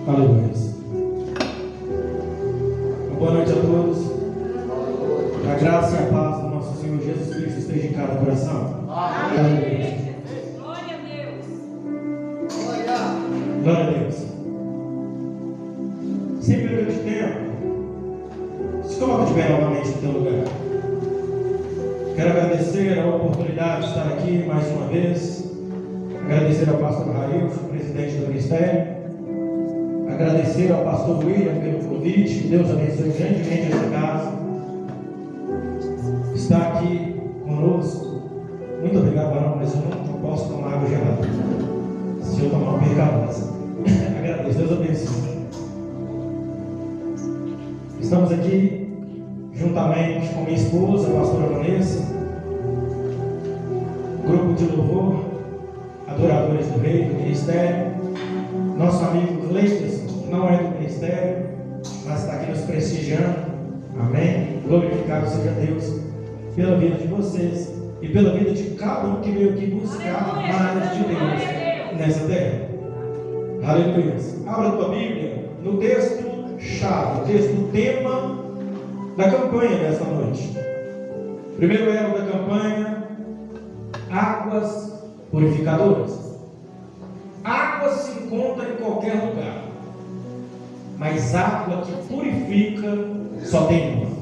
Aleluia. Boa noite a todos. A graça e a paz do nosso Senhor Jesus Cristo esteja em cada coração. Amém. Glória a Deus. Glória a Deus. Sem perder de tempo, se coloca de pé novamente no teu lugar. Quero agradecer a oportunidade de estar aqui mais uma vez. Agradecer ao pastor Railson, presidente do ministério. Agradecer ao pastor William pelo convite. Que Deus abençoe grandemente esta casa. Está aqui conosco. Muito obrigado, Barão, mas eu não posso tomar água gelada. Se eu tomar uma percalada. Agradeço, Deus abençoe. Estamos aqui juntamente com minha esposa, a pastora Vanessa, grupo de louvor, adoradores do Rei, do ministério, nosso amigo Gleison, que não é do ministério, mas está aqui nos prestigiando. Amém? Glorificado seja Deus pela vida de vocês e pela vida de cada um que veio aqui buscar mais de Deus nessa terra. Aleluia. Abra a tua Bíblia no texto-chave, o texto-tema da campanha desta noite. Primeiro elo da campanha: águas purificadoras. Água se encontra em qualquer lugar, mas água que purifica só tem uma.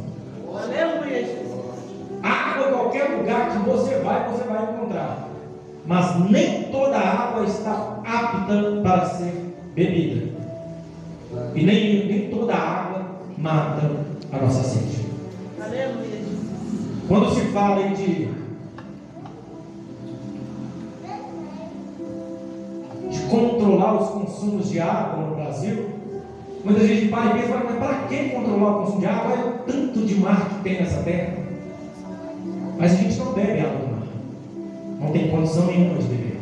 Água, qualquer lugar que você vai encontrar, mas nem toda água está apta para ser bebida, e nem toda água mata a nossa sede. Quando se fala de controlar os consumos de água no Brasil, muita gente para e pensa: mas para que controlar o consumo de água? Olha o tanto de mar que tem nessa terra. Mas a gente não bebe água do mar, não tem condição nenhuma de beber.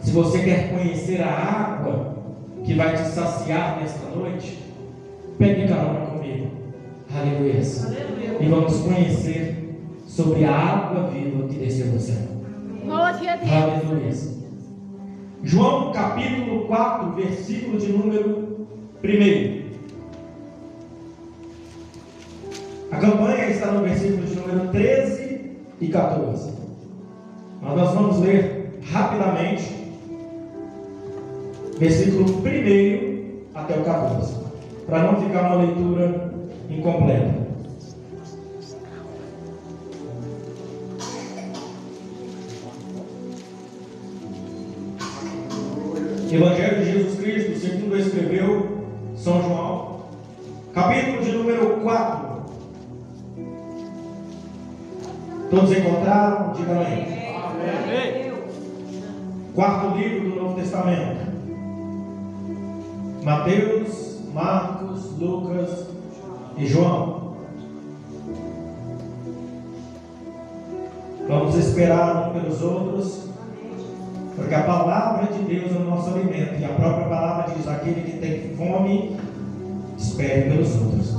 Se você quer conhecer a água que vai te saciar nesta noite, pegue carona comigo. Aleluia. E vamos conhecer sobre a água viva que desceu do céu. Aleluia. João capítulo 4, versículo de número 1. A campanha está no versículo de número 13 e 14. Mas nós vamos ler rapidamente versículo 1 até o 14, para não ficar uma leitura incompleta. Evangelho de Jesus Cristo, segundo escreveu São João, capítulo de número 4. Todos encontraram? Diga amém. Amém. Quarto livro do Novo Testamento: Mateus, Marcos, Lucas e João. Vamos esperar uns pelos outros, porque a palavra de Deus é o nosso alimento, e a própria palavra diz: aquele que tem fome, espere pelos outros,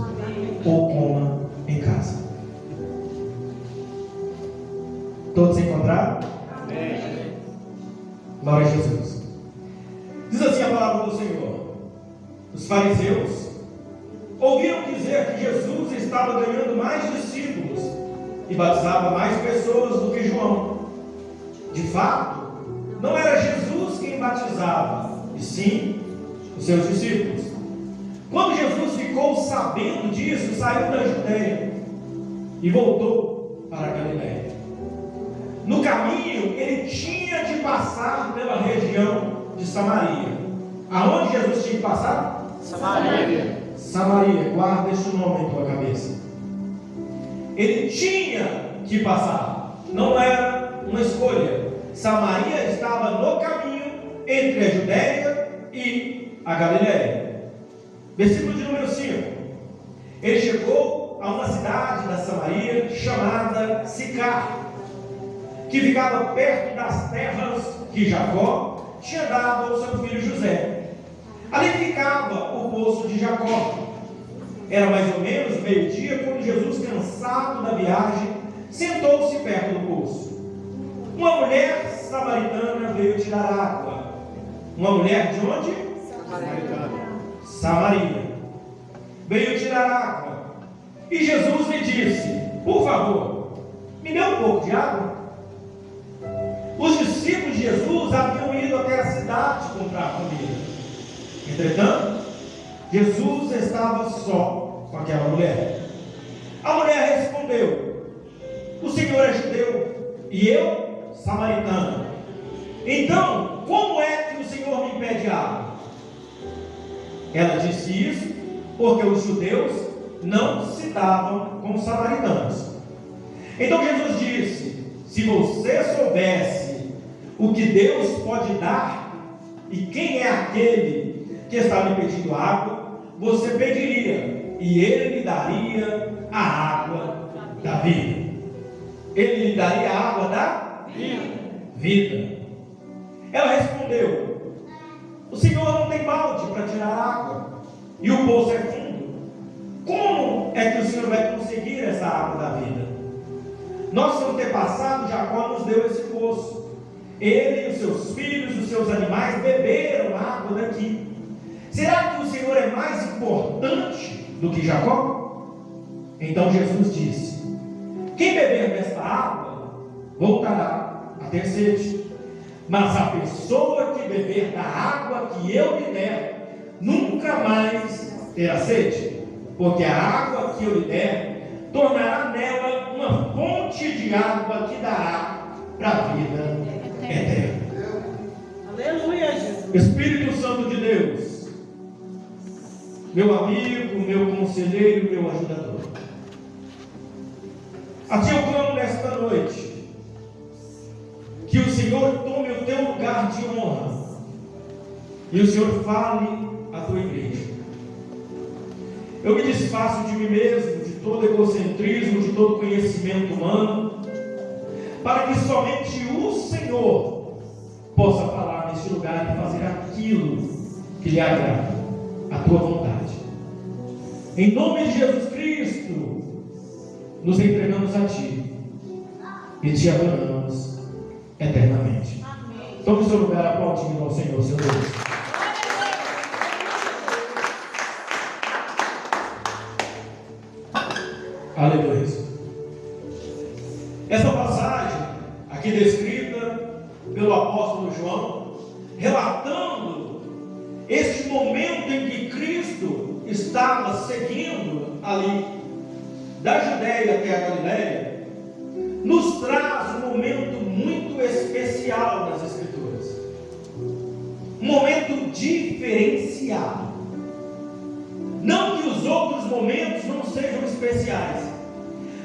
ou coma em casa. Todos encontraram? Amém. Glória a Jesus. Diz assim a palavra do Senhor: os fariseus ouviram dizer que Jesus estava ganhando mais discípulos e batizava mais pessoas do que João. De fato, não era Jesus quem batizava, e sim os seus discípulos. Quando Jesus ficou sabendo disso, saiu da Judeia e voltou para a Galileia. No caminho, ele tinha de passar pela região de Samaria. Aonde Jesus tinha que passar? Samaria. Samaria, guarda este nome em tua cabeça. Ele tinha que passar, não era uma escolha. Samaria estava no caminho entre a Judeia e a Galileia. Versículo de número 5. Ele chegou a uma cidade da Samaria chamada Sicar, que ficava perto das terras que Jacó tinha dado ao seu filho José. Ali ficava o poço de Jacó. Era mais ou menos meio-dia quando Jesus, cansado da viagem, sentou-se perto do poço. Uma mulher samaritana veio tirar água. Uma mulher de onde? Samaritana. Samaria. Veio tirar água. E Jesus lhe disse: por favor, me dê um pouco de água. Os discípulos de Jesus haviam ido até a cidade comprar comida. Entretanto, Jesus estava só com aquela mulher. A mulher respondeu: o Senhor é judeu e eu samaritana. Então, como é que o Senhor me pede água? Ela disse isso porque os judeus não se davam com os samaritanos. Então Jesus disse: se você soubesse o que Deus pode dar e quem é aquele que está lhe pedindo água, você pediria e ele lhe daria a água da vida. Ele lhe daria a água da vida. Ela respondeu: o Senhor não tem balde para tirar água e o poço é fundo. Como é que o Senhor vai conseguir essa água da vida? Nosso antepassado Jacó nos deu esse poço. Ele, os seus filhos, os seus animais beberam água daqui. Será que o Senhor é mais importante do que Jacó? Então Jesus disse: quem beber desta água voltará a ter sede, mas a pessoa que beber da água que eu lhe der nunca mais terá sede, porque a água que eu lhe der tornará nela uma fonte de água que dará para a vida eterna. Aleluia, Jesus. Espírito Santo de Deus, meu amigo, meu conselheiro, meu ajudador, a ti eu clamo nesta noite que o Senhor tome o teu lugar de honra e o Senhor fale à tua igreja. Eu me desfaço de mim mesmo, de todo egocentrismo, de todo conhecimento humano, para que somente o Senhor possa falar neste lugar e fazer aquilo que lhe agrada, a tua vontade. Em nome de Jesus Cristo, nos entregamos a ti e te adoramos eternamente. Tome o seu lugar aplaudindo ao Senhor, seu Deus. Aleluia. Essa passagem aqui descrita pelo apóstolo João, relatando este momento em que Cristo estava seguindo ali da Judéia até a Galiléia, nos traz um momento muito especial nas Escrituras, um momento diferenciado. Não que os outros momentos não sejam especiais,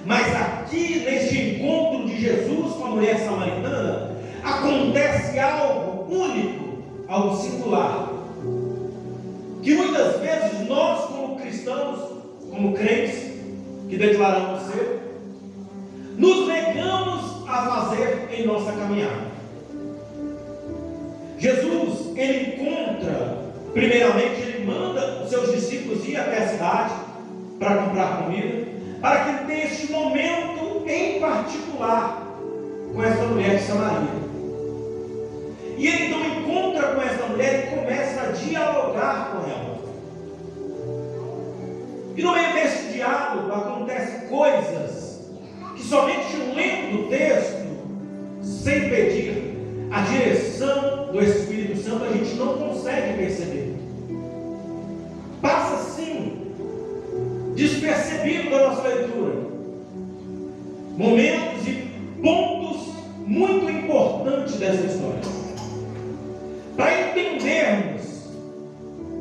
mas aqui neste encontro de Jesus com a mulher samaritana acontece algo único, algo singular, que muitas vezes nós, como cristãos, como crentes que declaramos ser, nos negamos a fazer em nossa caminhada. Jesus, ele encontra, primeiramente, ele manda os seus discípulos ir até a cidade para comprar comida, para que ele tenha este momento em particular com essa mulher de Samaria. E ele então encontra com essa mulher e começa a dialogar com ela. E no meio desse diálogo acontecem coisas que somente lendo o texto, sem pedir a direção do Espírito Santo, a gente não consegue perceber. Passa assim, despercebido da nossa leitura, momentos e pontos muito importantes dessa história. Para entendermos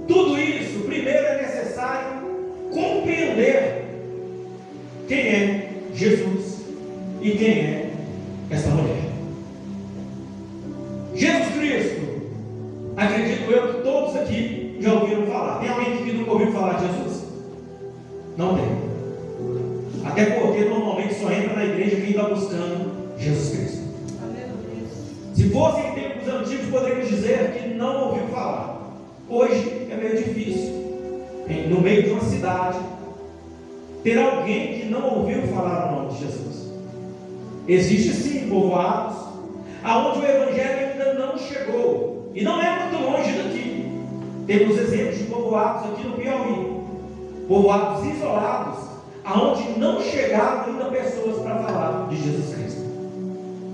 tudo isso, primeiro é necessário compreender quem é Jesus e quem é essa mulher. Jesus Cristo, acredito eu que todos aqui já ouviram falar. Tem alguém que nunca ouviu falar de Jesus? Não tem. Até porque normalmente só entra na igreja quem está buscando Jesus Cristo. Se fosse em tempos antigos, poderíamos dizer que não ouviu falar. Hoje é meio difícil, no meio de uma cidade, ter alguém que não ouviu falar o nome de Jesus. Existe sim povoados aonde o Evangelho ainda não chegou, e não é muito longe daqui. Temos exemplos de povoados aqui no Piauí, povoados isolados, aonde não chegavam ainda pessoas para falar de Jesus Cristo.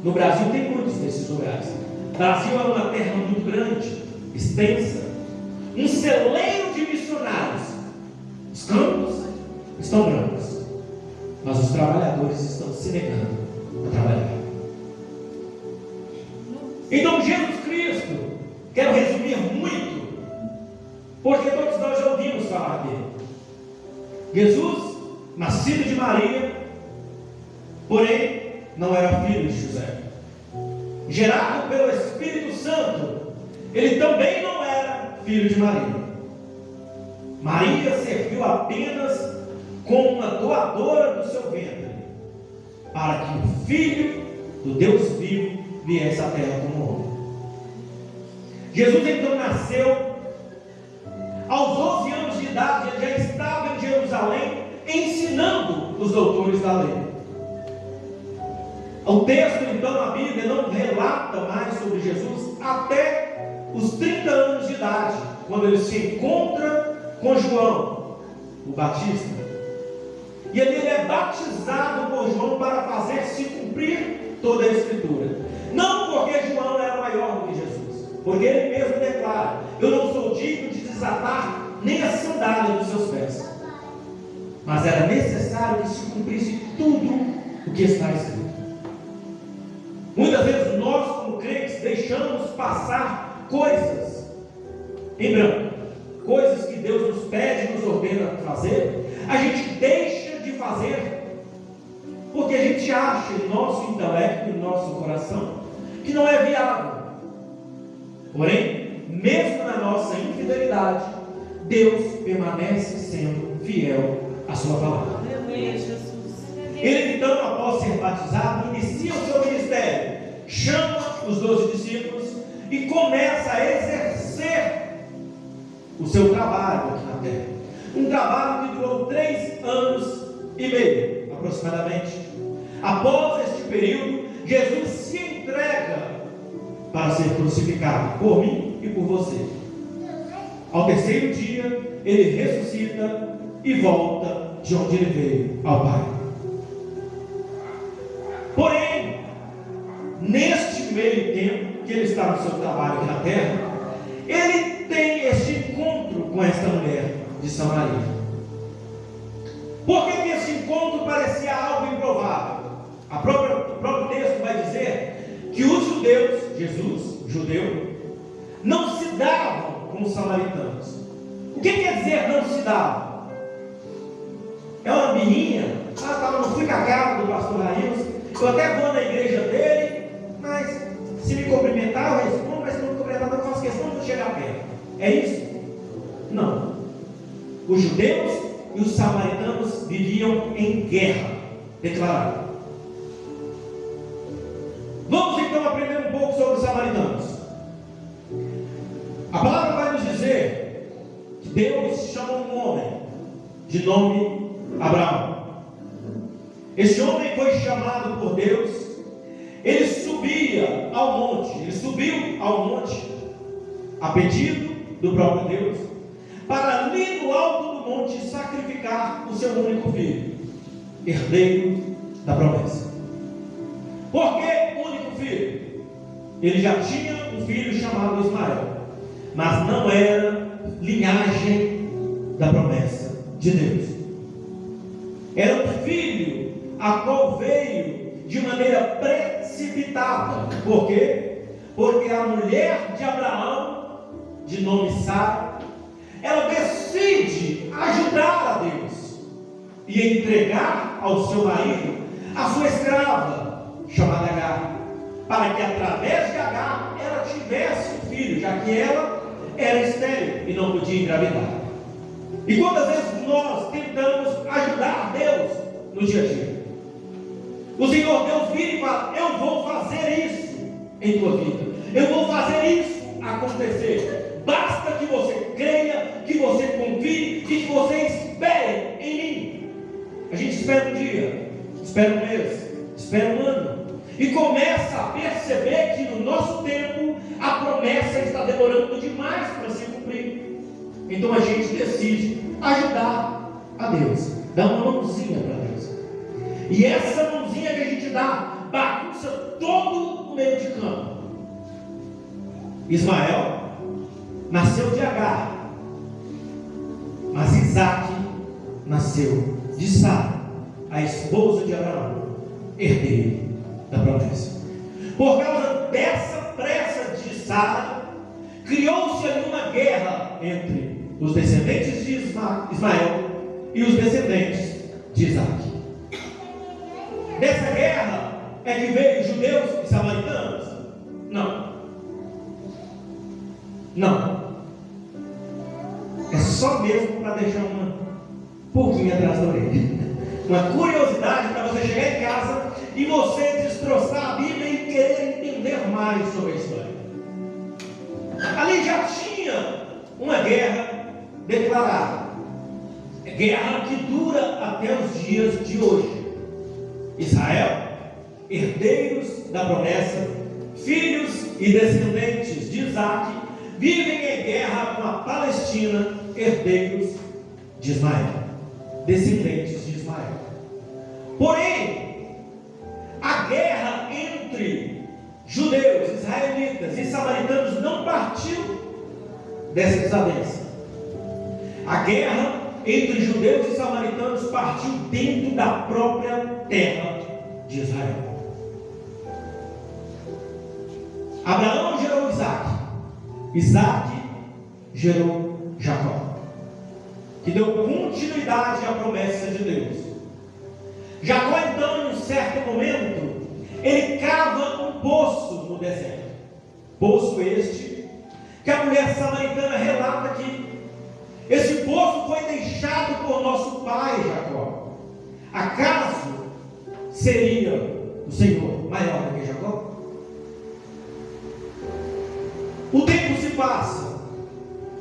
No Brasil tem muitos desses lugares. O Brasil é uma terra muito grande, extensa, um celeiro de missionários. Os campos estão brancos, mas os trabalhadores estão se negando a trabalhar. Então Jesus Cristo, quero resumir muito, porque todos nós já ouvimos falar dele. Jesus, nascido de Maria, porém não era filho de José. Gerado pelo Espírito Santo, ele também não era filho de Maria. Maria serviu apenas como uma doadora do seu ventre, para que o Filho do Deus vivo viesse à terra como homem. Jesus então nasceu. Aos 11 anos de idade, ele já estava em Jerusalém ensinando os doutores da lei. O texto, então, na Bíblia não relata mais sobre Jesus até os 30 anos de idade, quando ele se encontra com João, o Batista. E ele é batizado por João para fazer se cumprir toda a Escritura. Não porque João era maior do que Jesus, porque ele mesmo declara: eu não sou digno de desatar nem a sandália dos seus pés. Mas era necessário que se cumprisse tudo o que está escrito. Muitas vezes nós, como crentes, deixamos passar coisas em branco, coisas que Deus nos pede, nos ordena fazer. A gente deixa de fazer porque a gente acha em nosso intelecto, em nosso coração, que não é viável. Porém, mesmo na nossa infidelidade, Deus permanece sendo fiel à sua palavra. Aleluia, Jesus. Ele então, após ser batizado, inicia o seu ministério, chama os 12 discípulos e começa a exercer o seu trabalho aqui na terra. Um trabalho que durou 3 anos e meio, aproximadamente. Após este período, Jesus se entrega para ser crucificado por mim e por você. Ao terceiro dia, ele ressuscita e volta de onde ele veio, ao Pai. Porém, neste meio tempo que ele está no seu trabalho aqui na terra, ele tem este encontro com esta mulher de Samaria. Por que esse encontro parecia algo improvável? O próprio texto vai dizer que os judeus, Jesus, judeu, não se davam com os samaritanos. O que quer dizer não se davam? É uma birrinha. Não fui com a cara do pastor Raílson, eu até vou na igreja dele, mas se me cumprimentar eu respondo, mas se não me cumprimentar eu faço questão de chegar perto. É isso? Não. Os judeus e os samaritanos viviam em guerra declarada. Vamos então aprender um pouco sobre os samaritanos. A palavra vai nos dizer que Deus chama um homem de nome Abraão. Esse homem foi chamado por Deus. Ele subiu ao monte a pedido do próprio Deus, para ali no alto do monte sacrificar o seu único filho, herdeiro da promessa. Por que único filho? Ele já tinha um filho chamado Ismael, mas não era linhagem da promessa de Deus. Era um filho a qual veio de maneira precipitada. Por quê? Porque a mulher de Abraão, de nome Sara, ela decide ajudar a Deus e entregar ao seu marido a sua escrava, chamada Agar, para que através de Agar ela tivesse um filho, já que ela era estéril e não podia engravidar. E quantas vezes nós tentamos ajudar Deus no dia a dia? O Senhor Deus vira e fala: eu vou fazer isso em tua vida, eu vou fazer isso acontecer. Basta que você creia, que você confie e que você espere em mim. A gente espera um dia, espera um mês, espera um ano, e começa a perceber que no nosso tempo a promessa está demorando demais para se cumprir. então a gente decide ajudar a Deus, dar uma mãozinha para Deus. E essa mãozinha que a gente dá bagunça todo o meio de campo. Ismael nasceu de Agar, mas Isaac nasceu de Sara, a esposa de Abraão, herdeiro da promessa. Por causa dessa pressa de Sara, criou-se ali uma guerra entre os descendentes de Ismael e os descendentes de Isaac. Dessa guerra é que veio judeus e samaritanos? Não. É só mesmo para deixar uma pulguinha atrás da orelha, uma curiosidade para você chegar em casa e você destroçar a Bíblia e querer entender mais sobre a história. Ali já tinha uma guerra declarada, guerra que dura até os dias de hoje. Israel, herdeiros da promessa, filhos e descendentes de Isaac, vivem em guerra com a Palestina, herdeiros de Ismael, descendentes de Ismael. Porém, a guerra entre judeus, israelitas e samaritanos não partiu dessa desavença. A guerra entre judeus e samaritanos partiu dentro da própria terra de Israel. Abraão gerou Isaac, Isaac gerou Jacó, que deu continuidade à promessa de Deus. Jacó, então, em um certo momento, ele cava um poço no deserto. Poço este que a mulher samaritana relata que esse poço foi deixado por nosso pai Jacó. Acaso seria o Senhor maior do que Jacó? O tempo se passa.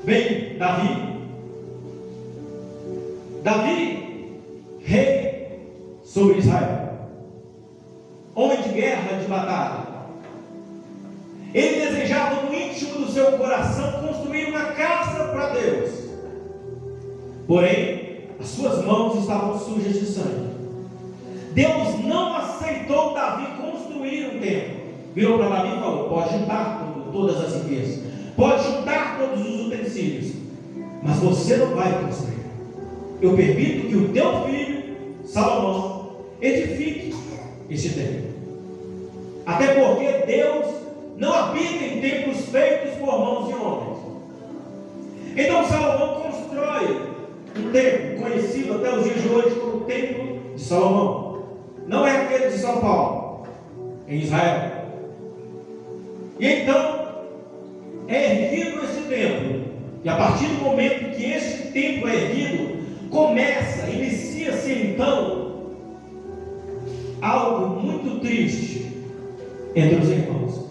Vem Davi, rei sobre Israel, homem de guerra, de batalha. Ele desejava no íntimo do seu coração construir uma casa para Deus. Porém, as suas mãos estavam sujas de sangue. Deus não aceitou Davi construir um templo. Virou para Davi e falou: pode juntar todas as riquezas, pode juntar todos os utensílios, mas você não vai construir. Eu permito que o teu filho, Salomão, edifique este templo. Até porque Deus não habita em templos feitos por mãos de homens. Então Salomão constrói um templo conhecido até os dias de hoje como o Templo de Salomão. Não é aquele de São Paulo, em Israel. E então é erguido esse templo. E a partir do momento que este templo é erguido, inicia-se então algo muito triste entre os irmãos.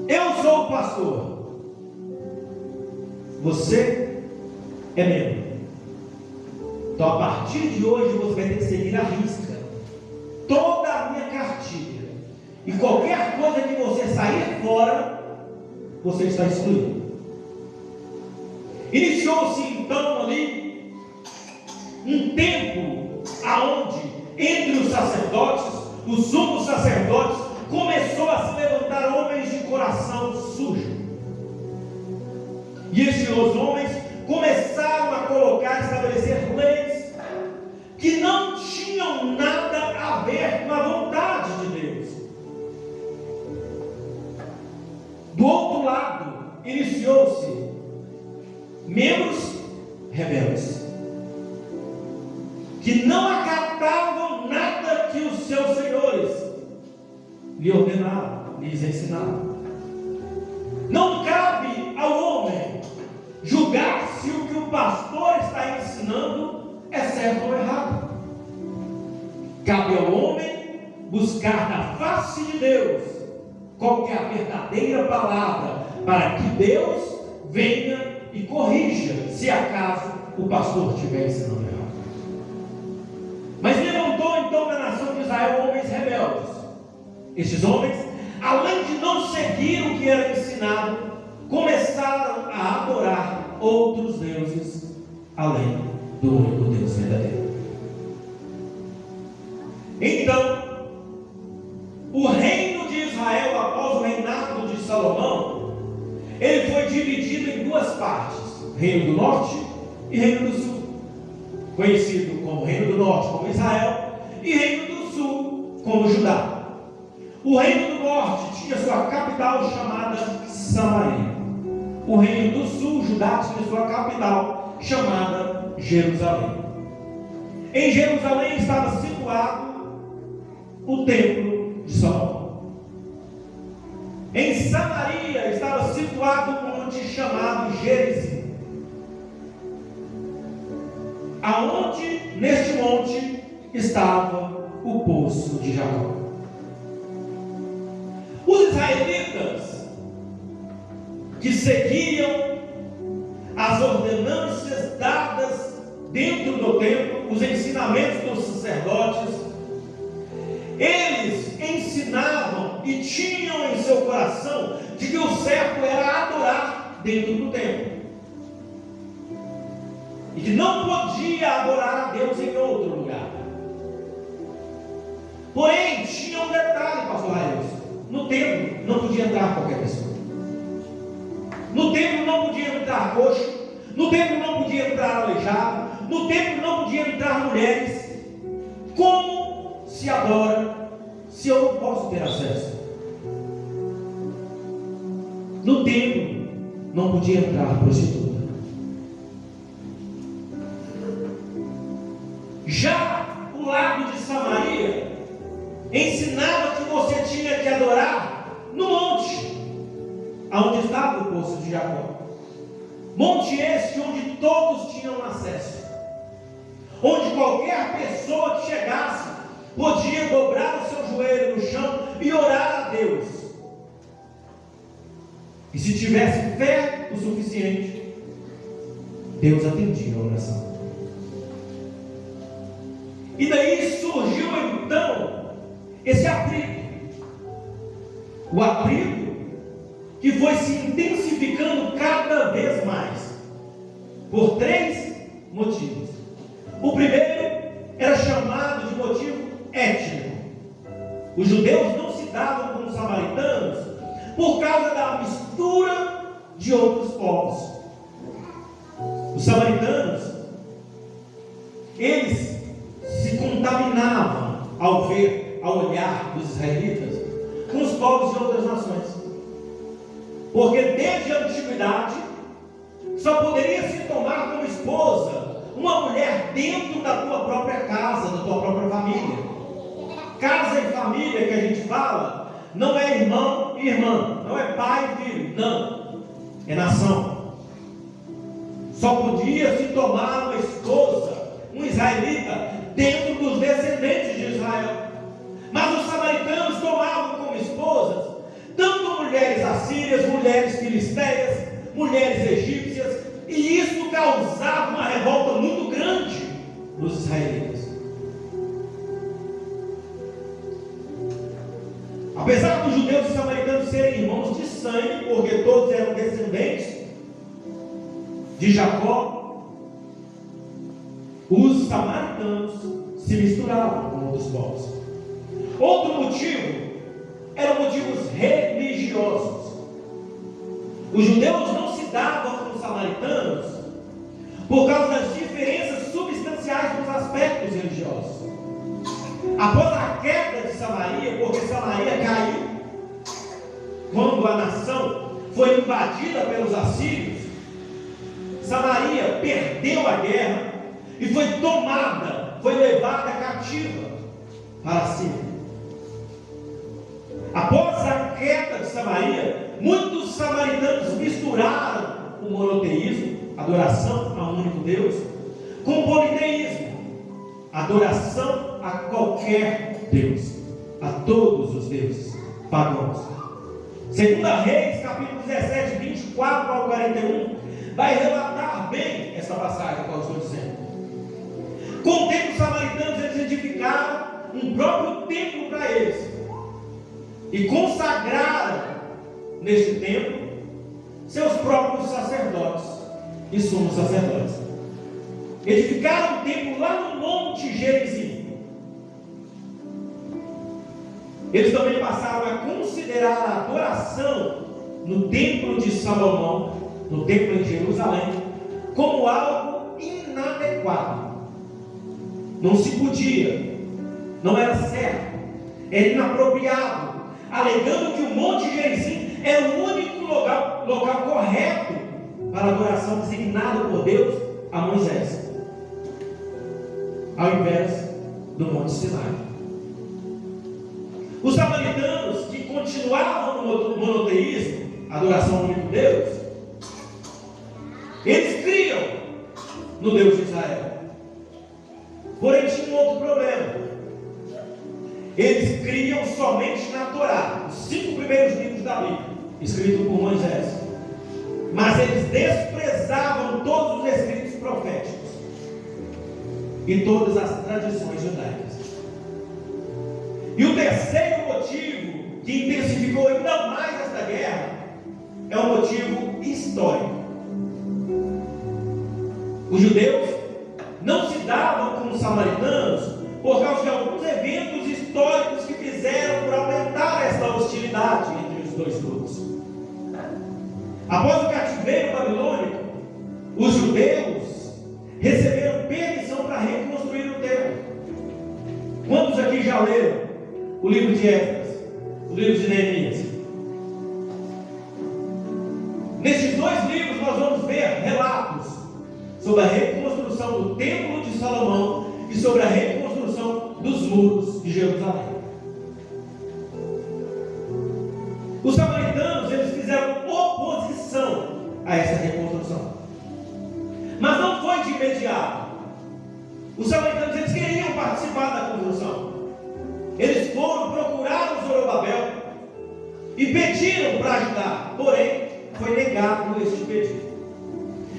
Eu sou o pastor, você é membro. Então a partir de hoje você vai ter que seguir à risca toda a minha cartilha, e qualquer coisa que você sair fora, você está excluído. Iniciou-se então ali um tempo aonde entre os sacerdotes, os sumos sacerdotes, começou a se levantar homens de coração sujo. E estes homens começaram a estabelecer leis que não tinham nada a ver com a vontade de Deus. Do outro lado, iniciou-se membros rebeldes, que não acatavam nada que os seus senhores lhe ordenaram, lhes ensinaram. Não cabe ao homem julgar se o que o pastor está ensinando é certo ou errado. Cabe ao homem buscar na face de Deus qual que é a verdadeira palavra, para que Deus venha e corrija, se acaso o pastor estiver ensinando errado. Mas levantou então na nação de Israel homens rebeldes. Estes homens, além de não seguir o que era ensinado, começaram a adorar outros deuses além do único Deus verdadeiro. Então, o reino de Israel, após o reinado de Salomão, ele foi dividido em duas partes: reino do norte e reino do sul, conhecido como reino do norte como Israel e reino do sul como Judá. O reino do norte tinha sua capital chamada Samaria. O reino do sul, Judá, tinha sua capital chamada Jerusalém. Em Jerusalém estava situado o templo de Salomão. Em Samaria estava situado um monte chamado Gerizim, aonde neste monte estava o poço de Jacó. Os israelitas que seguiam as ordenanças dadas dentro do templo, os ensinamentos dos sacerdotes, eles ensinavam e tinham em seu coração de que o certo era adorar dentro do templo, e que não podia adorar a Deus em outro lugar. Porém, tinha um detalhe, pastor Railson: no templo não podia entrar qualquer pessoa. No templo não podia entrar coxo, no templo não podia entrar aleijado, no templo não podia entrar mulheres. Como se adora se eu não posso ter acesso? No templo não podia entrar prostituta. Já o lado de Samaria ensinava que você tinha que adorar no monte, aonde estava o poço de Jacó. Monte este onde todos tinham acesso, onde qualquer pessoa que chegasse podia dobrar o seu joelho no chão e orar a Deus. E se tivesse fé o suficiente, Deus atendia a oração. E daí surgiu então esse atrito. O atrito que foi se intensificando cada vez mais, por três motivos. O primeiro era chamado de motivo étnico. Os judeus não se davam com os samaritanos por causa da mistura de outros povos. Os samaritanos, eles se contaminavam ao olhar dos israelitas com os povos de outras nações, porque desde a antiguidade só poderia se tomar como esposa uma mulher dentro da tua própria casa, da tua própria família. Casa e família que a gente fala não é irmão e irmã, não é pai e filho, não, é nação. Só podia se tomar uma esposa, um israelita, dentro dos descendentes de Israel. Mas os samaritanos tomavam como esposas tanto mulheres assírias, mulheres filisteias, mulheres egípcias, e isso causava uma revolta muito grande nos israelitas. Apesar dos judeus e samaritanos serem irmãos de sangue, porque todos eram descendentes de Jacó, os samaritanos se misturavam com outros povos. Outro motivo eram motivos religiosos. Os judeus não se davam com os samaritanos por causa das diferenças substanciais nos aspectos religiosos. Após a queda de Samaria, porque Samaria caiu quando a nação foi invadida pelos assírios, Samaria perdeu a guerra e foi tomada, foi levada cativa para a Síria. Após a queda de Samaria, muitos samaritanos misturaram o monoteísmo, adoração a um único Deus, com o politeísmo, adoração a qualquer Deus, a todos os deuses pagãos. 2 Reis, capítulo 17, 24 ao 41, vai relatar bem essa passagem que eu estou dizendo. Com o tempo, os samaritanos eles edificaram um próprio templo para eles e consagraram neste templo seus próprios sacerdotes, e sumos sacerdotes. Edificaram o templo lá no Monte Gerizim. Eles também passaram a considerar a adoração no templo de Salomão, no templo em Jerusalém, como algo inadequado. Não se podia, não era certo, era inapropriado, alegando que o Monte Gerizim era o único local correto para a adoração designado por Deus a Moisés, ao invés do Monte Sinai. Os samaritanos, que continuavam no monoteísmo, adoração ao único Deus, eles criam no Deus de Israel. Porém, tinha um outro problema. Eles criam somente na Torá, os 5 primeiros livros da Bíblia, escritos por Moisés. Mas eles desprezavam todos os escritos proféticos e todas as tradições judaicas. E o terceiro motivo que intensificou ainda mais esta guerra é um motivo histórico. Os judeus não se davam com os samaritanos por causa de alguns eventos históricos que fizeram por aumentar esta hostilidade entre os dois grupos. Após o cativeiro babilônico, os judeus receberam permissão para reconstruir o templo. Quantos aqui já leram o livro de Esdras, o livro de Neemias? Nestes 2 livros nós vamos ver relatos sobre a reconstrução do templo de Salomão e sobre a reconstrução dos muros de Jerusalém. Os samaritanos, eles fizeram oposição a essa reconstrução, mas não foi de imediato. Os samaritanos, eles queriam participar da construção. Eles foram procurar o Zorobabel e pediram para ajudar, porém foi negado este pedido.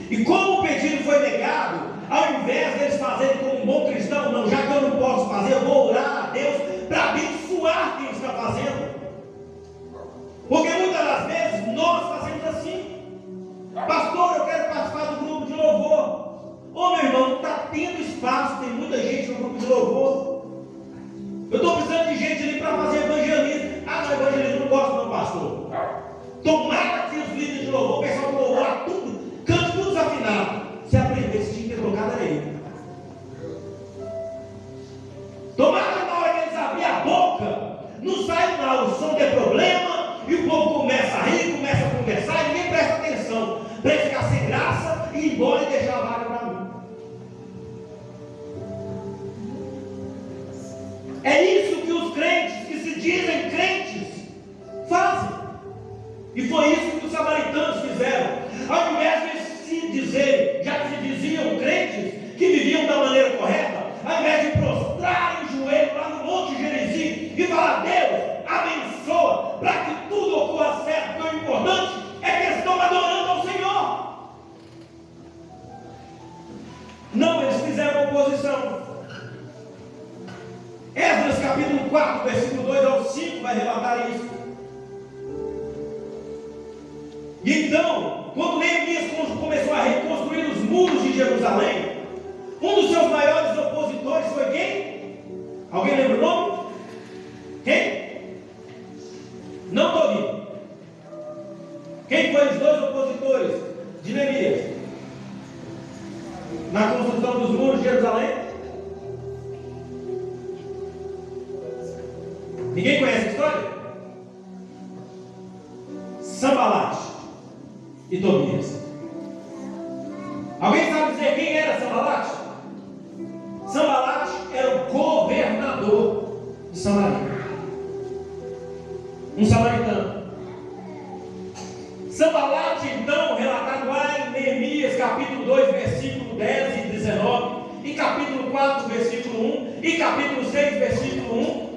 E como o pedido foi negado, ao invés deles fazerem como um bom cristão, não, já que eu não posso fazer, eu vou orar a Deus para abençoar quem está fazendo. Porque muitas das vezes nós fazemos assim: pastor, eu quero participar do grupo de louvor. Ô meu irmão, não está tendo espaço, tem muita gente no grupo de louvor. Eu estou precisando de gente ali para fazer evangelismo. Ah, não, evangelismo não gosto não, pastor. Tomara que os líderes de louvor, o pessoal do louvor, tudo, cante tudo desafinado. Se aprendesse, tinha que ter trocado areia. Tomara que na hora que eles abrirem a boca, não sai lá, o som tem problema, e o povo começa a rir, começa a conversar, e ninguém presta atenção, para ele ficar sem graça e ir embora e deixar a vaga para mim. É isso que os crentes, que se dizem crentes, fazem. E foi isso que os samaritanos fizeram. Ao invés de se dizer, já se diziam crentes, que viviam da maneira correta, ao invés de prostrarem o joelho lá no Monte Gerizim e falar: Deus, abençoa, para que tudo ocorra certo, porque o importante é que eles estão adorando ao Senhor. Não, eles fizeram oposição. Esdras capítulo 4, versículo 2 ao 5 vai relatar isso. E então, quando Neemias começou a reconstruir os muros de Jerusalém, um dos seus maiores opositores foi quem? Alguém lembra o nome? Quem? Não estou ouvindo. Quem foi os 2 opositores de Neemias na construção dos muros de Jerusalém? Ninguém conhece a história? Sambalat e Tobias. Alguém sabe dizer quem era Sambalat? Sambalat era o governador de Samaria, um samaritano. Sambalat, então, relatado lá em Neemias capítulo 2, versículo 10 e 19, e capítulo 4, versículo 1, e capítulo 6, versículo 1,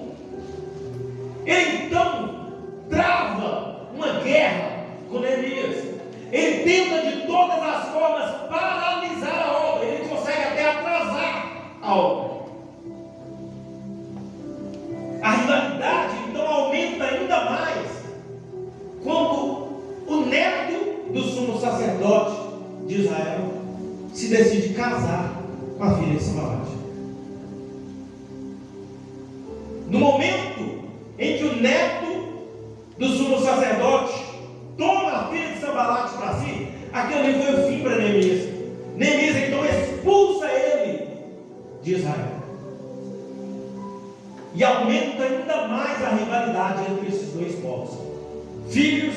ele então trava uma guerra com Neemias. Ele tenta de todas as formas paralisar a obra. Ele consegue até atrasar a obra. A rivalidade então aumenta ainda mais quando o neto do sumo sacerdote de Israel se decide casar com a filha de Sambalate. No momento em que o neto do sumo sacerdote toma a filha de Sambalate para si, aquilo ali foi o fim para Neemias. Neemias então expulsa ele de Israel. E aumenta ainda mais a rivalidade entre esses dois povos, filhos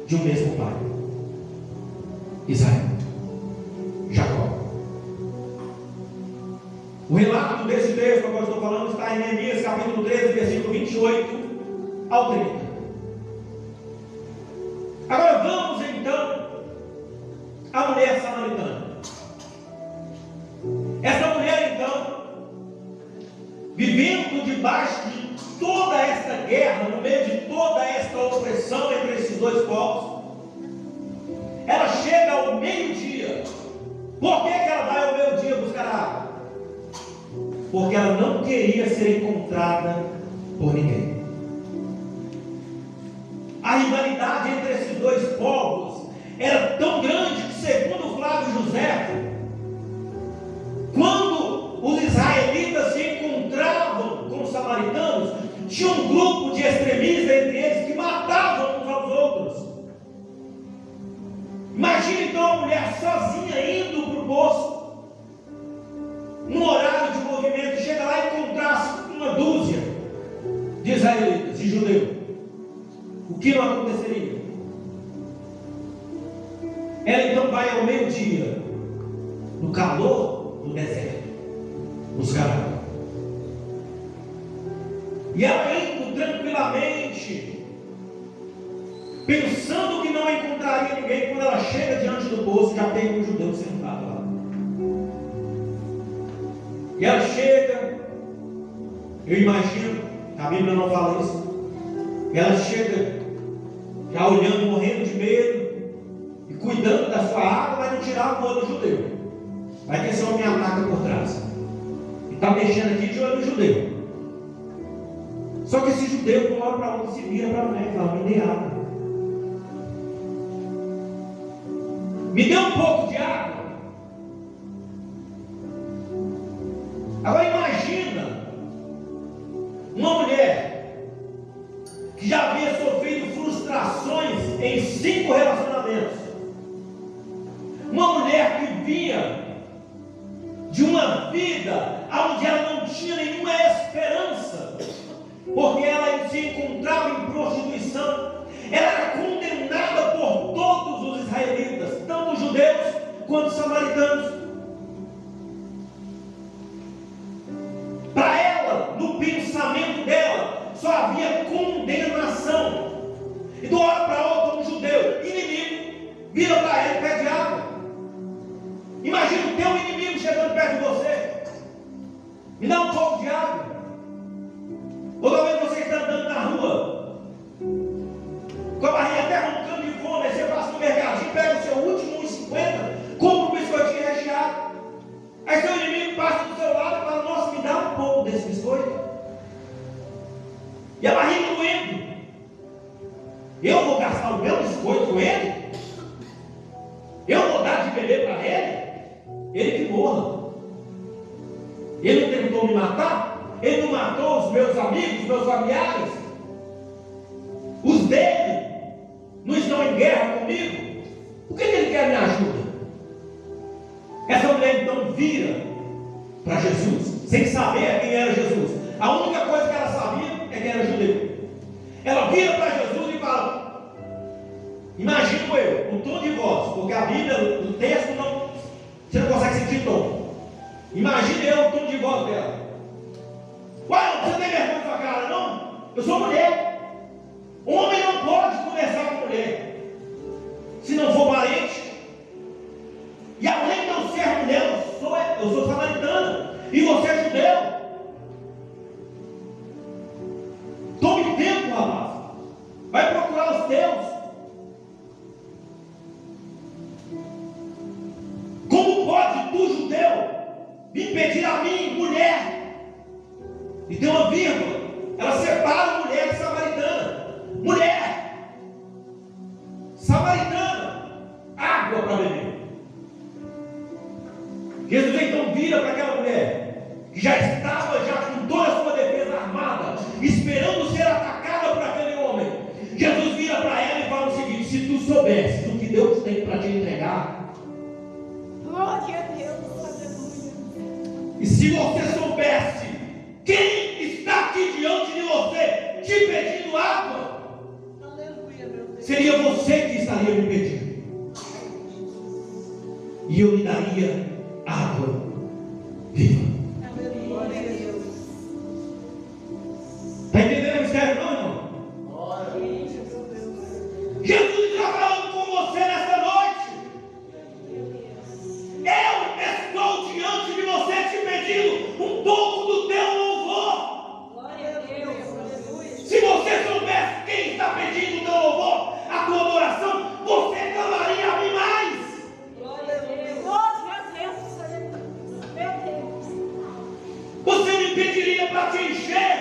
de um mesmo pai, Israel, Jacó. O relato desse texto que eu estou falando está em Neemias capítulo 13, versículo 28 ao 30. Agora vamos então à mulher samaritana. Essa mulher então, vivendo debaixo de toda esta guerra, no meio de toda esta opressão entre esses dois povos, ela chega ao meio-dia. Por que ela vai ao meio-dia buscar água? Porque ela não queria ser encontrada por ninguém. A rivalidade entre esses dois povos era tão grande que, segundo Flávio José, quando os israelitas se encontravam com os samaritanos, tinha um grupo de extremistas entre eles que matavam uns aos outros. Imagina então a mulher sozinha indo para o poço, num horário de movimento, chega lá e encontrasse uma dúzia de israelitas, de judeus. O que não aconteceria? Ela então vai ao meio-dia, no calor do deserto, buscar água. E ela indo tranquilamente, pensando que não encontraria ninguém, quando ela chega diante do poço, já tem um judeu sentado lá. E ela chega, eu imagino, a Bíblia não fala isso, e ela chega já olhando, morrendo de medo, e cuidando da sua água, mas não tirar o olho do judeu. Vai que esse homem ataca por trás, e está mexendo aqui de olho no judeu. Só que esse judeu, de uma hora para outra, se vira para a mulher e fala: me dê água, me dê um pouco de água. Agora imagina uma mulher que já havia sofrido frustrações em 5 relacionamentos, uma mulher que vinha de uma vida onde ela não tinha nenhuma esperança, porque ela se encontrava em prostituição. Ela era condenada por todos os israelitas, tanto judeus quanto samaritanos. Para ela, no pensamento dela, só havia condenação. E de uma hora para outra, um judeu inimigo vira para ela e pede água. Imagina o teu inimigo chegando perto de você: me dá um pouco de água. Ou talvez você está andando na rua, com a barriga até roncando de fome, aí você passa no mercadinho, pega o seu último 1,50, compra um biscoitinho recheado. Aí seu inimigo passa do seu lado e fala: nossa, me dá um pouco desse biscoito. E a barriga doendo. Eu vou gastar o meu biscoito com ele? Eu vou dar de beber para ele? Ele que morra. Ele não tentou me matar? Ele não matou os meus amigos, os meus familiares? Os dele não estão em guerra comigo? Por que ele quer minha ajuda? Essa mulher então vira para Jesus, sem saber quem era Jesus. A única coisa que ela sabia é que era judeu. Ela vira para Jesus e fala, imagino eu, o tom de voz, porque a Bíblia, o texto não, você não consegue sentir tom. Imagine eu o tom de voz dela. Uai, você tem vergonha na sua cara, não? Eu sou mulher. Homem não pode conversar com mulher se não for parente. E além de eu ser mulher, eu sou samaritana. E você é judeu. Tome tempo, rapaz. Vai procurar os teus. Como pode tu, judeu, me impedir a mim, mulher? E tem uma vírgula. Ela separa mulher de samaritana. Mulher samaritana, água para beber. Jesus então vira para aquela mulher, que já estava com toda a sua defesa armada, esperando ser atacada por aquele homem. Jesus vira para ela e fala o seguinte: se tu soubesse o que Deus tem para te entregar, Glória a Deus, aleluia. e se você soubesse quem está aqui diante de você te pedindo água, Aleluia, meu Deus. seria você que estaria me pedindo, e eu lhe daria água viva. Glória a Deus. Está entendendo o mistério, não, irmão? Jesus está falando com você nesta noite. Eu estou diante de você te pedindo um pouco do teu louvor. Glória a Deus, aleluia. Se você soubesse quem está pedindo o teu louvor, a tua adoração, você clamaria a mim mais. Glória a Deus. Glória a Deus, aleluia. Meu Deus. Você me pediria para te encher,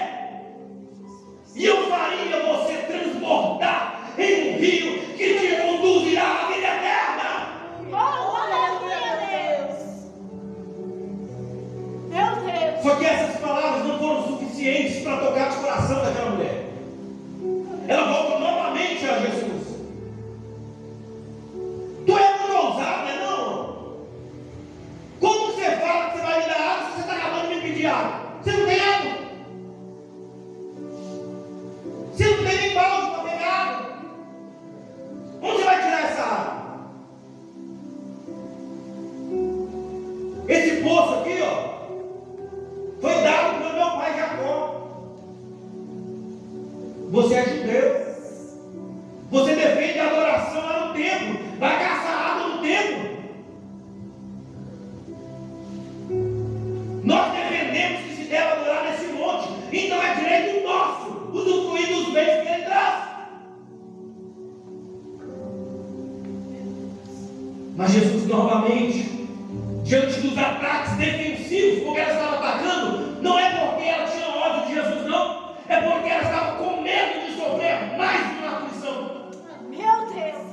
e eu faria você transbordar em um rio que te conduzirá à vida eterna. Oh, aleluia, Deus. Meu Deus. Só que essas palavras não foram suficientes para tocar o coração daquela mulher. Ela volta novamente a Jesus. Tu é muito ousado, né, não? Como você fala que você vai me dar água se você está acabando de me pedir água? Você não tem água? Você não tem nem balde para pegar água? Onde você vai tirar essa água? Esse poço aqui, ó, foi dado pelo meu pai Jacó. Você é judeu. Você defende a adoração lá no templo. Vai caçar água no templo. Nós defendemos que se deve adorar nesse monte. Então é direito nosso usufruir dos bens que ele traz. Mas Jesus novamente, diante dos ataques defensivos, porque ela estava atacando, não é porque ela tinha ódio de Jesus, não. É porque ela estava com medo de sofrer mais uma aflição. Meu Deus.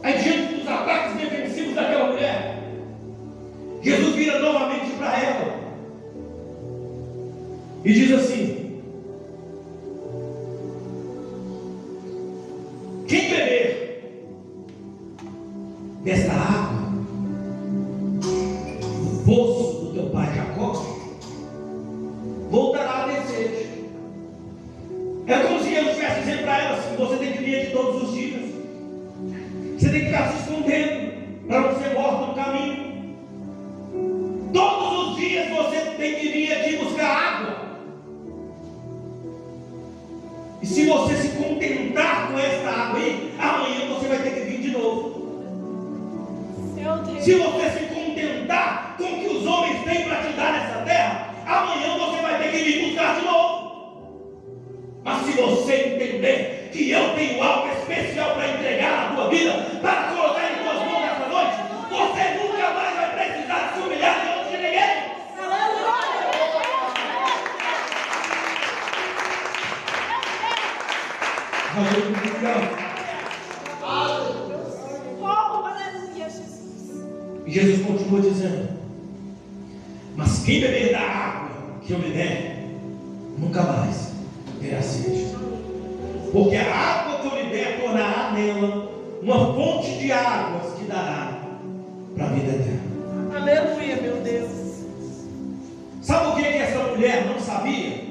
Aí, diante dos ataques defensivos daquela mulher, Jesus vira novamente para ela e diz assim: quem beber desta água do poço do teu pai Jacó, voltará a ter sede. É como se Jesus estivesse dizendo para ela assim: você tem que vir aqui todos os dias. Você tem que ficar se escondendo para não ser morto no caminho. Todos os dias você tem que vir aqui buscar água. E se você se contentar com essa água aí, amanhã você vai ter que vir de novo. Meu Deus. Se você se contentar com o que os homens têm para te dar nessa terra, amanhã você vai ter que vir buscar de novo. Mas se você entender que eu tenho algo especial para entregar na tua vida, para colocar em tuas mãos nessa noite, você nunca mais vai precisar se humilhar diante de ninguém. Oh, aleluia, Jesus. E Jesus continua dizendo: mas quem beber da água que eu lhe der, nunca mais terá sede. Porque a água que eu lhe der tornará nela uma fonte de águas que dará para a vida eterna. Aleluia, meu Deus. Sabe o que essa mulher não sabia?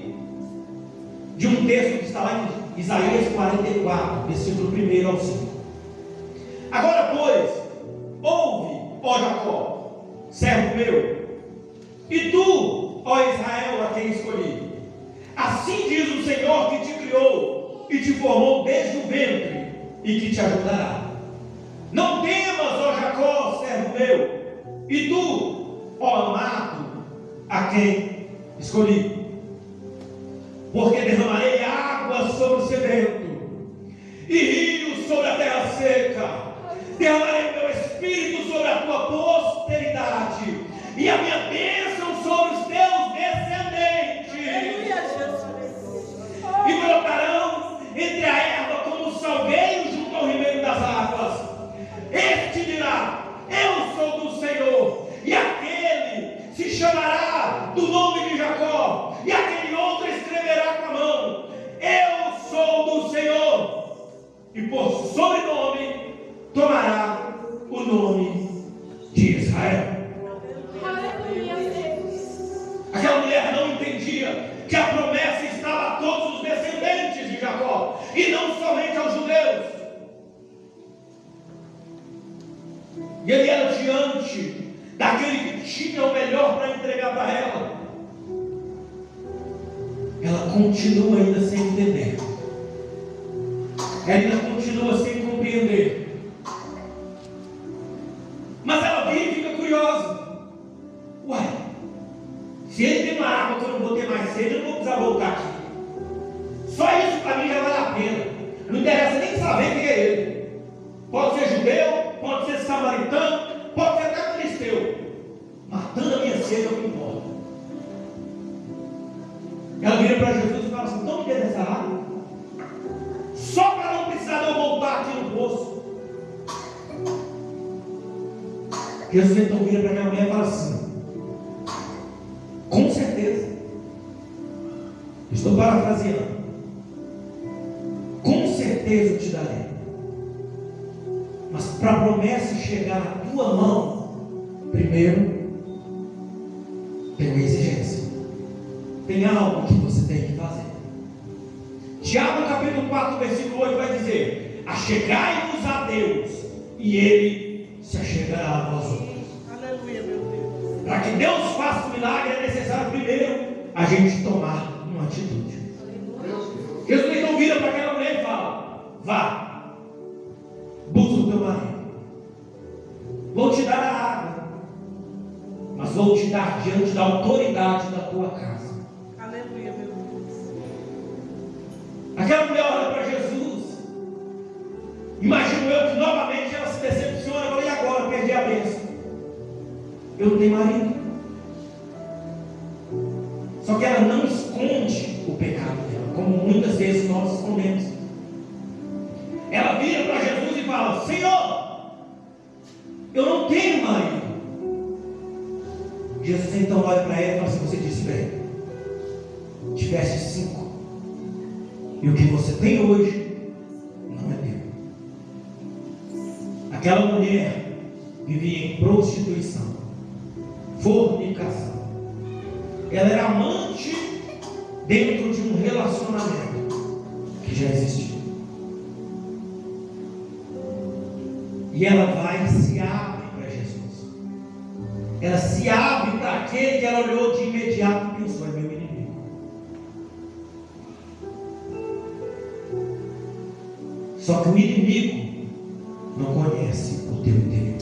De um texto que está lá em Isaías 44, versículo 1 ao 5. Agora, pois, ouve, ó Jacó, servo meu, e tu, ó Israel, a quem escolhi. Assim diz o Senhor que te criou e te formou desde o ventre e que te ajudará. Não temas, ó Jacó, servo meu, e tu, ó amado, a quem escolhi. Porque derramarei água sobre o sedento e rios sobre a terra seca. Derramarei meu espírito sobre a tua posteridade e a minha bênção sobre os teus descendentes. Aleluia, Jesus. E brotarão entre a erva como o salgueiro junto ao ribeiro das águas. Este dirá: eu E ele era diante daquele que tinha o melhor para entregar para ela. Ela continua ainda sem entender. Ela ainda continua sem compreender. Mas ela vira e fica curiosa. Uai, se ele tem uma água que eu não vou ter mais sede, eu não vou precisar voltar aqui. Só isso para mim já vale a pena. Não interessa nem saber quem é ele. Pode ser judeu, pode ser samaritano, pode ser até filisteu. Matando a minha sede, eu me importo. Ela vira para Jesus e fala assim: então me dê dessa água, só para não precisar de eu voltar aqui no poço. Jesus então vira para aquela mulher e fala assim: com certeza, estou parafraseando, com certeza eu te darei. Mas para a promessa chegar na tua mão, primeiro tem uma exigência. Tem algo que você tem que fazer. Tiago capítulo 4, versículo 8 vai dizer: achegai-vos a Deus, e Ele se achegará a vós outros. Aleluia, meu Deus. Para que Deus faça o milagre, é necessário primeiro a gente tomar uma atitude. Jesus então vira para aquela mulher e fala: vá, busca o teu marido. Vou te dar a água, mas vou te dar diante da autoridade da tua casa. Aleluia, meu Deus. Aquela mulher olha para Jesus. Imagino eu que novamente ela se decepciona. Fala: e agora? Perdi a bênção. Eu não tenho marido. Só que ela não esconde o pecado dela, como muitas vezes nós escondemos. Ela vira para Jesus e fala: Senhor, eu não tenho marido. Jesus então olha para ela e fala assim: você disse bem, tiveste 5, e o que você tem hoje não é teu. Aquela mulher vivia em prostituição, fornicação. Ela era amante dentro de um relacionamento que já existia. E ela vai e se abre para Jesus. Ela se abre para aquele que ela olhou de imediato e pensou: é meu inimigo. Só que o inimigo não conhece o teu interior.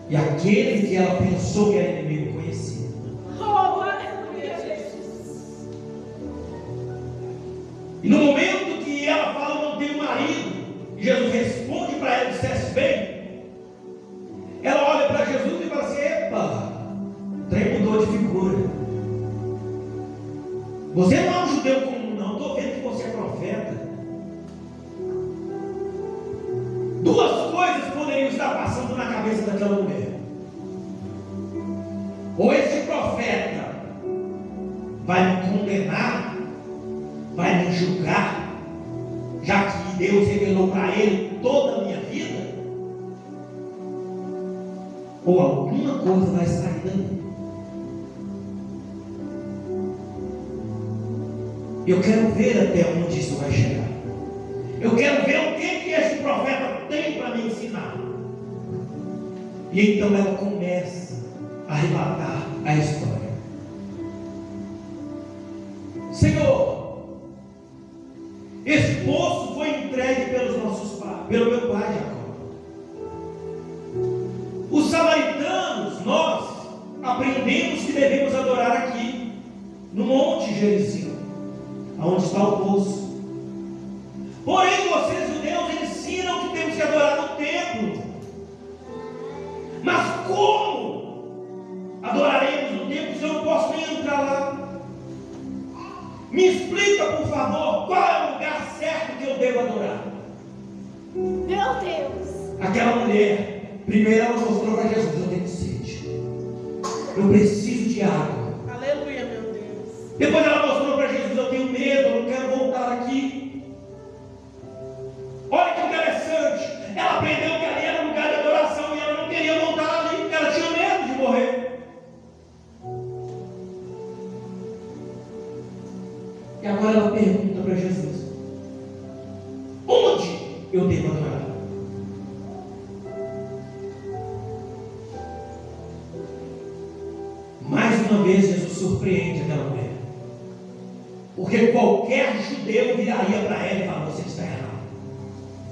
E aquele que ela pensou que era inimigo conhecia. Oh, aleluia, Jesus. E no momento que ela fala: não tenho marido, e Jesus responde para ela: disseste bem. Ela olha para Jesus e fala assim: epa, o trem mudou de figura. Você não é um judeu comum, não. Estou vendo que você é profeta. Duas coisas poderiam estar passando na cabeça daquela mulher. Ou esse profeta vai me condenar, vai me julgar, já que Deus revelou para ele toda a minha vida, ou alguma coisa vai sair dali. Eu quero ver até onde isso vai chegar. Eu quero ver o que esse profeta tem para me ensinar. E então ela começa a relatar a história. Senhor, esse poço foi entregue pelos nossos pais, pelo meu pai Jacó. Os samaritanos, nós aprendemos que devemos adorar aqui, no Monte Gerizim, aonde está o poço. Porém, vocês judeus ensinam que temos que adorar no templo. Mas como adoraremos no templo se eu não posso nem entrar lá? Me explica, por favor, qual é o lugar certo que eu devo adorar? Meu Deus. Aquela mulher, primeiro ela mostrou para Jesus: eu tenho sede, eu preciso de água. Aleluia, meu Deus. Depois ela mostrou para Jesus: eu tenho medo, eu não quero voltar aqui. Olha que interessante, ela aprendeu que ali era um lugar de adoração e ela não queria voltar ali, porque ela tinha medo de morrer. E agora ela pergunta para Jesus: onde eu devo adorar? Porque qualquer judeu viraria para ela e falaria: você está errado.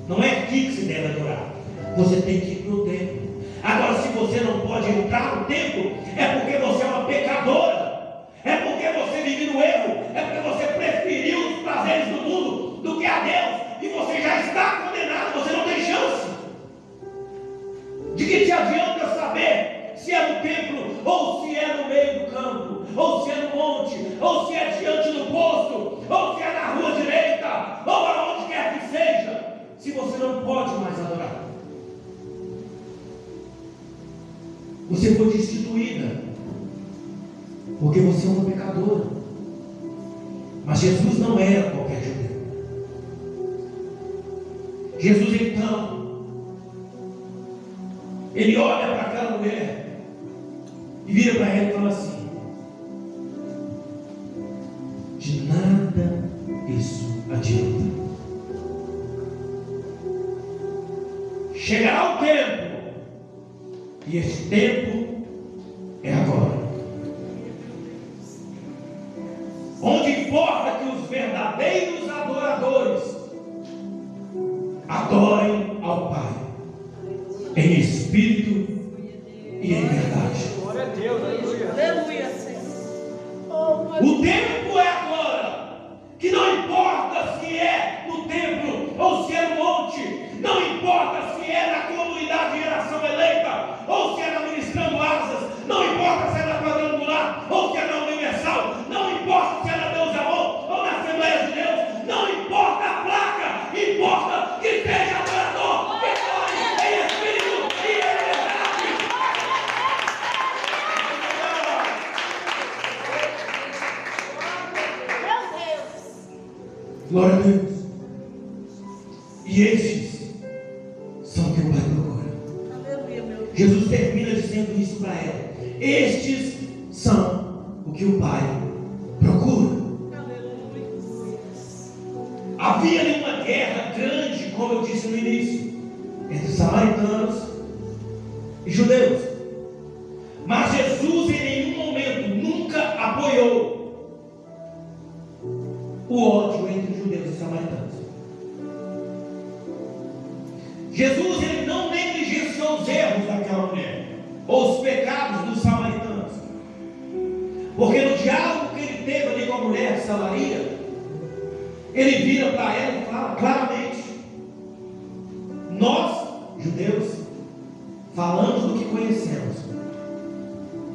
Não é aqui que se deve adorar. Você tem que ir para o templo. Agora, se você não pode entrar no templo, é porque você é uma pecadora. É porque você vive no erro. É porque você preferiu os prazeres do mundo do que a Deus. E você já está condenado. Você não tem chance. De que te adianta saber se é no templo, ou se é no meio do campo, ou se é no monte, ou se é diante do poço, ou se é na rua direita, ou aonde quer que seja, se você não pode mais adorar? Você foi destituída porque você é uma pecadora. Mas Jesus não era qualquer judeu. Jesus, então, ele olha para aquela mulher e vira para ela e fala assim: de nada isso adianta. Chegará o tempo, e esse tempo é agora, onde importa que os verdadeiros adoradores adorem ao Pai em espírito e em verdade. Glória a Deus, aleluia. Aleluia, Senhor. O tempo é agora, que não importa se é no templo ou se é no monte, não importa se é na comunidade de geração eleita ou se é na ministrando asas, não importa se é na quadrangular ou se é na universal, não importa se é na Deus Amor ou na Assembleia de Deus, não importa a placa, importa que seja adorador, que adore em espírito e em verdade. Meu Deus. Glória a Deus. E estes são o que o Pai procura. Aleluia, meu Deus. Jesus termina dizendo isso para ela: estes são o que o Pai procura. Aleluia. Havia ali uma guerra grande, como eu disse no início, entre samaritanos e judeus. Mas Jesus em nenhum momento nunca apoiou o ódio entre judeus e samaritanos. Jesus, ele não negligenciou os erros daquela mulher, ou os pecados dos samaritanos, porque no diálogo que ele teve ali com a mulher de Samaria, ele vira para ela e fala claramente: nós, judeus, falamos do que conhecemos,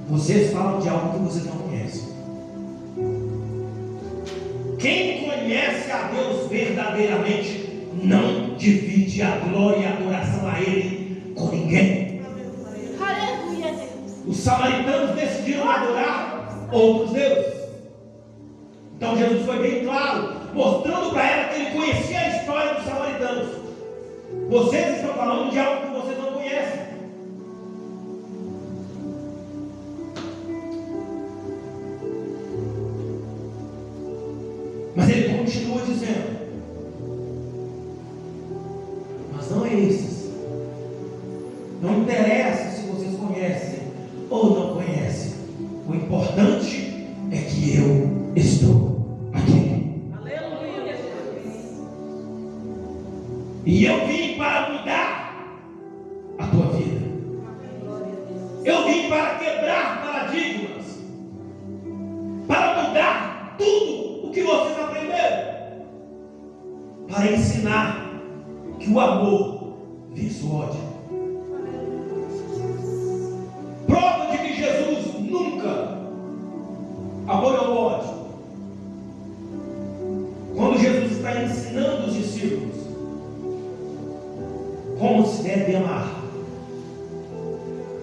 vocês falam de algo que vocês não conhecem. Quem conhece a Deus verdadeiramente não divide a glória e a adoração a Ele com ninguém. Aleluia, Deus. Os samaritanos decidiram adorar outros deuses. Então Jesus foi bem claro, mostrando para ela que ele conhecia a história dos samaritanos. Vocês estão falando de algo que vocês não conhecem. Mas ele continua dizendo: mas não é esses. Não interessa se vocês conhecem ou não conhecem. O importante é que eu estou aqui. Aleluia. E eu vim para mudar a tua vida. Eu vim para quebrar paradigmas, para mudar tudo o que vocês aprenderam, para ensinar que o amor vence o ódio. Prova de que Jesus nunca apoiou o ódio. Quando Jesus está ensinando os discípulos como se deve amar,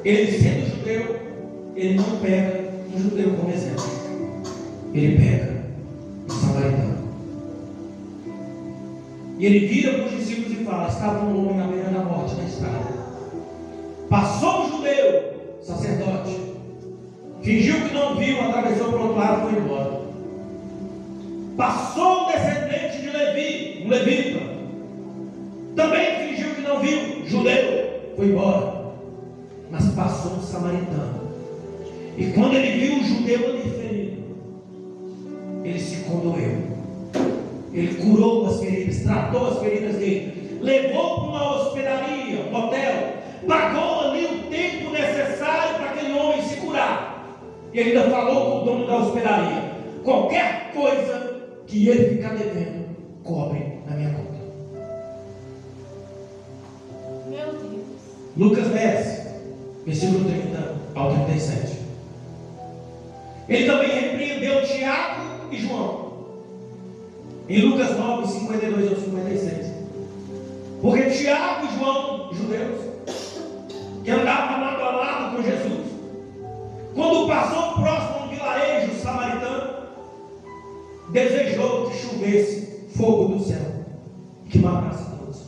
ele, sendo judeu, ele não pega um judeu como exemplo, ele pega um samaritano. E ele vira para os discípulos e fala: estava um homem na beira da morte na estrada. Passou um judeu, sacerdote, fingiu que não viu, atravessou para o outro lado e foi embora. Passou um descendente de Levi, um levita, também fingiu que não viu, judeu, foi embora. Mas passou um samaritano, e quando ele viu o judeu ali ferido, ele se condoeu. Ele curou as feridas, tratou as feridas dele, levou para uma hospedaria, um hotel, pagou ali o tempo necessário para aquele homem se curar. E ele ainda falou com o dono da hospedaria: qualquer coisa que ele ficar devendo, cobre na minha conta. Meu Deus. Lucas 10, versículo 30 ao 37. Ele também repreendeu Tiago e João, em Lucas 9, 52 ao 56. Porque Tiago e João, judeus, que andavam lado a lado com Jesus, quando passou próximo a um vilarejo samaritano, desejou que chovesse fogo do céu e que matasse todos.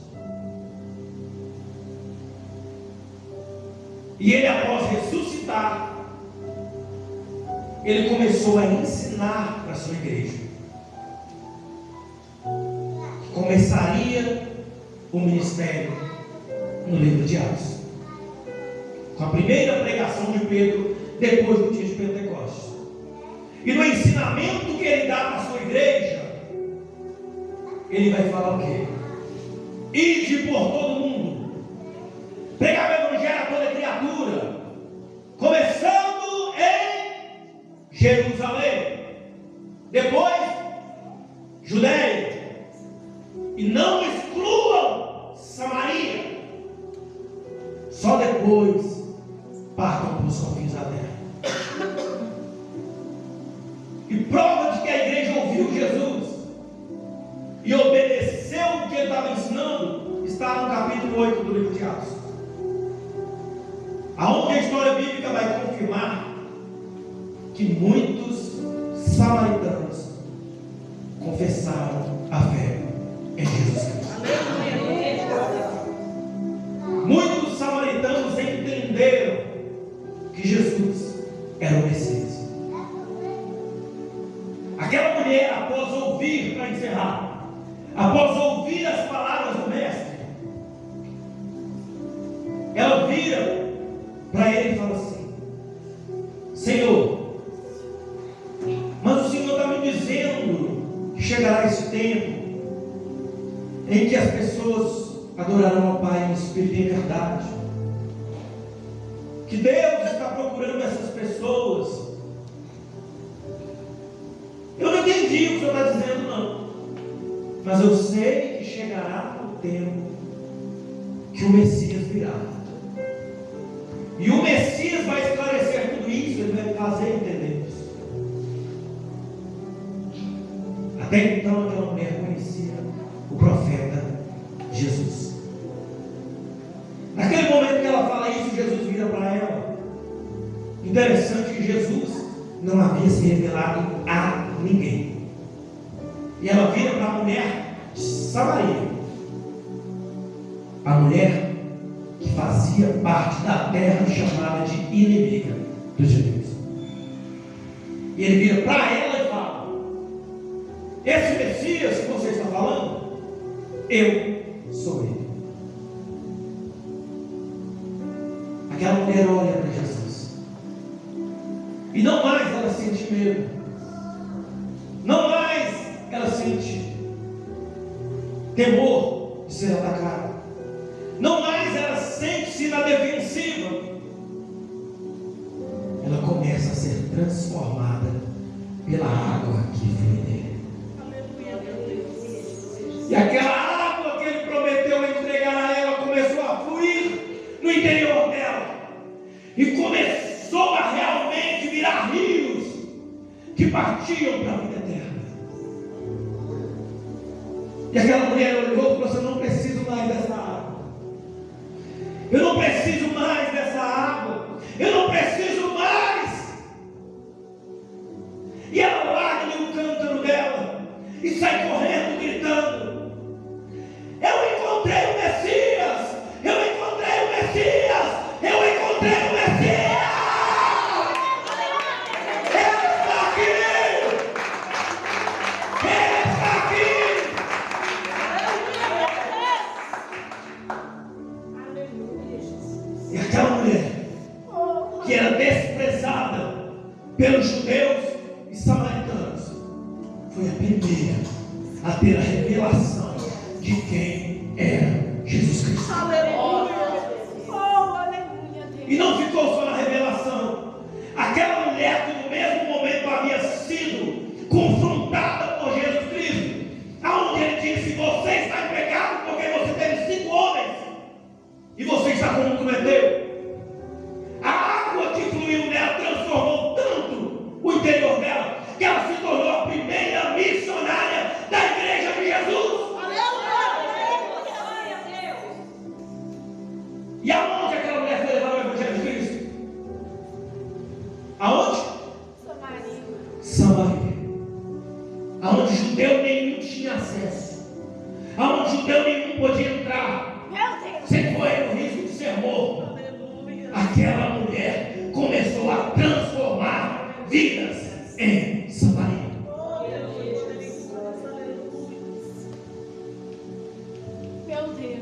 E ele, após ressuscitar, ele começou a ensinar para a sua igreja. Começaria o ministério no livro de Atos, com a primeira pregação de Pedro depois do dia de Pentecostes. E no ensinamento que ele dá para a sua igreja, ele vai falar o quê? Ide por todo mundo, pregar o evangelho a toda criatura, começando em Jerusalém, depois Judeia, e não excluam Samaria, só depois partam para os confins da terra. E prova de que a igreja ouviu Jesus e obedeceu o que ele estava ensinando está no capítulo 8 do livro de Atos, aonde a história bíblica vai confirmar que muitos samaritanos confessaram a fé em Jesus Cristo. Muitos samaritanos entenderam que Jesus era o Messias. Aquela mulher, após ouvir, para encerrar, após ouvir as palavras do Mestre, ela vira para ele e fala assim: Senhor, mas o Senhor está me dizendo que chegará esse tempo em que as pessoas adorarão ao Pai em espírito e em verdade, que Deus está procurando essas pessoas. Eu não entendi o que o Senhor está dizendo, não, mas eu sei que chegará o tempo que o Messias virá, e o Messias vai esclarecer tudo isso, ele vai fazer entender isso. Até então aquela mulher conhecia o profeta Jesus. Naquele momento que ela fala isso, Jesus vira para ela. Interessante que Jesus não havia se revelado a ninguém. E ela vira para a mulher de Samaria, a mulher que fazia parte da terra chamada de inimiga dos judeus. E ele vira para ela e fala: esse Messias que você está falando, eu sou ele. Aquela mulher olha para Jesus, e não mais ela sente medo, não mais ela sente temor de ser atacada, não mais ela sente-se na defensiva. Ela começa a ser transformada pela água que flui dele. E aquela água que ele prometeu entregar a ela começou a fluir no interior dela, e começou a realmente virar rios que partiam para a vida eterna. E aquela mulher olhou e falou assim: eu não preciso mais dessa água, eu não preciso mais dessa água, eu não preciso mais. E ela larga ali o cântaro dela e sai correndo gritando: eu encontrei o Messias, eu encontrei o Messias, eu encontrei o Messias. Ele está aqui, ele está aqui. E aquela mulher que era desprezada pelos judeus e samaritanos foi a primeira a ter a revelação de quem era Jesus Cristo. Aleluia. Oh, aleluia, Deus. E não ficou só na revelação. Aquela mulher que no mesmo momento havia sido confrontada por Jesus Cristo, aonde ele disse: você está em pecado porque você teve 5 homens e você está como Prometeu. A água que fluiu nela transformou tanto o interior dela, que ela se tornou a primeira missionária da igreja de Jesus. E aonde aquela mulher foi levar o evangelho de Cristo? Aonde? Samaria. Aonde judeu nenhum tinha acesso, aonde judeu nenhum podia entrar, sem correr o risco de ser morto. Aquela mulher começou a transformar vidas em Samaria. Meu Deus.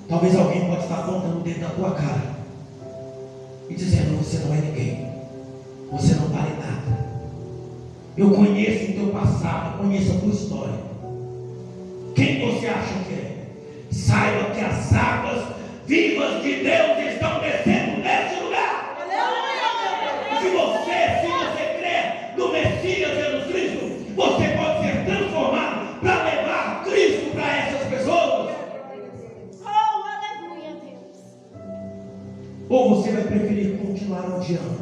Talvez alguém pode estar apontando o dedo na tua cara e dizendo: você não é ninguém, você não vale nada. Eu conheço o teu passado, eu conheço a tua história. Quem você acha que é? Saiba que as águas vivas de Deus estão descendo neste lugar. Se você crer no Messias Jesus Cristo, você pode ser transformado para levar Cristo para essas pessoas. Oh, aleluia, Deus. Ou você vai preferir continuar odiando,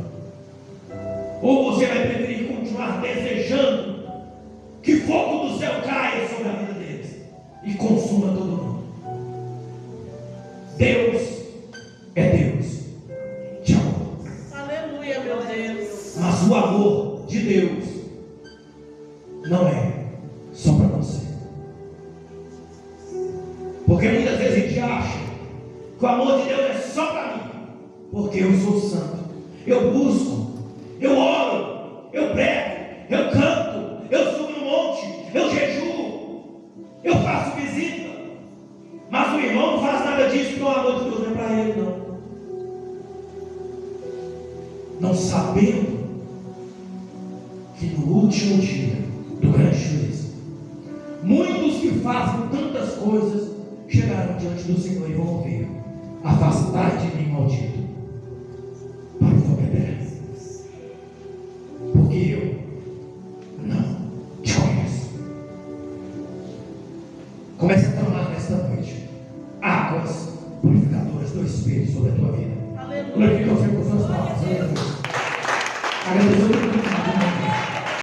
ou você vai preferir continuar desejando que fogo do céu caia sobre a vida deles e consuma todo mundo. Deus é Deus, te amou. Aleluia, meu Deus. Mas o amor de Deus não é só para você. Porque muitas vezes a gente acha que o amor de Deus é só para mim, porque eu sou santo, eu busco, eu oro, eu prego, eu canto, eu subo no monte, eu jejuo, eu faço visita. Mas o irmão não faz nada disso, porque o amor de Deus não é para ele, não. Não sabendo que no último dia do grande juízo, muitos que fazem tantas coisas chegarão diante do Senhor e vão ouvir: afastai de mim, maldito, para o fogo eterno, porque eu não te conheço. Comece a tomar nesta noite águas purificadoras do Espírito sobre a tua vida. Aleluia. Glorifica o Senhor com suas palavras. Aleluia. Agradeço.